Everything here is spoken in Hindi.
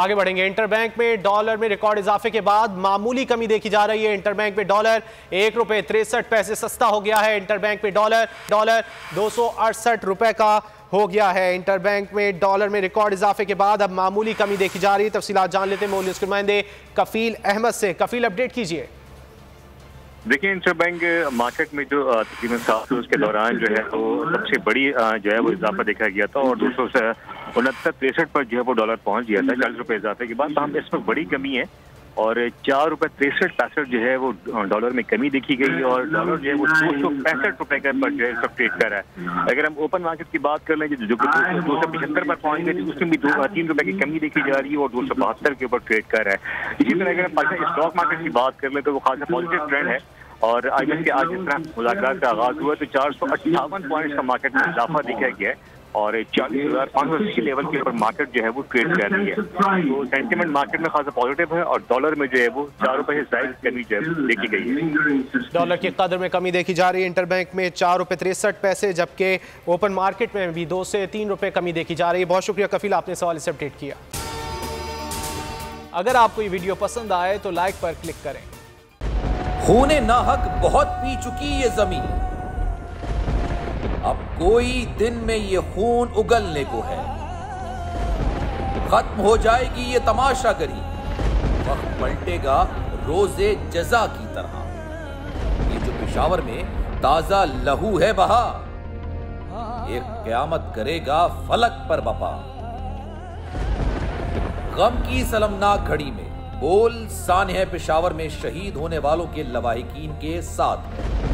आगे बढ़ेंगे। इंटरबैंक में डॉलर में रिकॉर्ड इजाफे के बाद मामूली कमी देखी जा रही है। इंटरबैंक में डॉलर ₹1.63 सस्ता हो गया है। इंटरबैंक में डॉलर ₹268 का हो गया है। इंटरबैंक में डॉलर में रिकॉर्ड इजाफे के बाद अब मामूली कमी देखी जा रही है। तफसीलात जान लेते हैं मूल न्यूज़ के नुमाइंदे कफील अहमद से। कफील, अपडेट कीजिए। देखिए, इंटरबैंक मार्केट में जो तकरीबन 7 रोज के दौरान जो है वो सबसे बड़ी जो है वो इजाफा देखा गया था और 269.63 पर जो है वो डॉलर पहुंच गया था। ₹40 इजाफे के बाद हम इसमें बड़ी कमी है और ₹4.63 जो है वो डॉलर में कमी देखी गई और डॉलर जो है वो ₹265 पर जो है इस वक्त ट्रेड कर रहा है। अगर हम ओपन मार्केट की बात कर लें जो 275 पर पहुंच गई थी, उसमें भी ₹3 की कमी देखी जा रही है और 272 के ऊपर ट्रेड कर रहा है। इसी तरह अगर हम स्टॉक मार्केट की बात कर लें तो वो खासा पॉजिटिव ट्रेंड है और IMF के आज जिस तरह मुलाकात का आगाज हुआ तो 458 पॉइंट्स का मार्केट में इजाफा देखा गया है और 40,580 लेवल के ऊपर मार्केट जो है वो ट्रेड कर रही है। तो सेंटिमेंट मार्केट में खासा पॉजिटिव है और डॉलर में जो है वो ₹4 से ज्यादा कमी जो है देखी गई है। डॉलर की कदर में कमी देखी जा रही है। इंटरबैंक में ₹4.63 जबकि ओपन मार्केट में भी ₹2 से ₹3 कमी देखी जा रही है। बहुत शुक्रिया कफील, आपने सवाल से अपडेट किया। अगर आपको ये वीडियो पसंद आए तो लाइक पर क्लिक करें। खूने नाहक बहुत पी चुकी ये जमीन, अब कोई दिन में ये खून उगलने को है। खत्म हो जाएगी ये तमाशागरी, वक्त पलटेगा रोजे जजा की तरह। ये जो पेशावर में ताजा लहू है बहा, एक क़यामत करेगा फलक पर बपा। गम की सलमनाक घड़ी में बोल सानह पेशावर में शहीद होने वालों के लवाहिकीन के साथ है।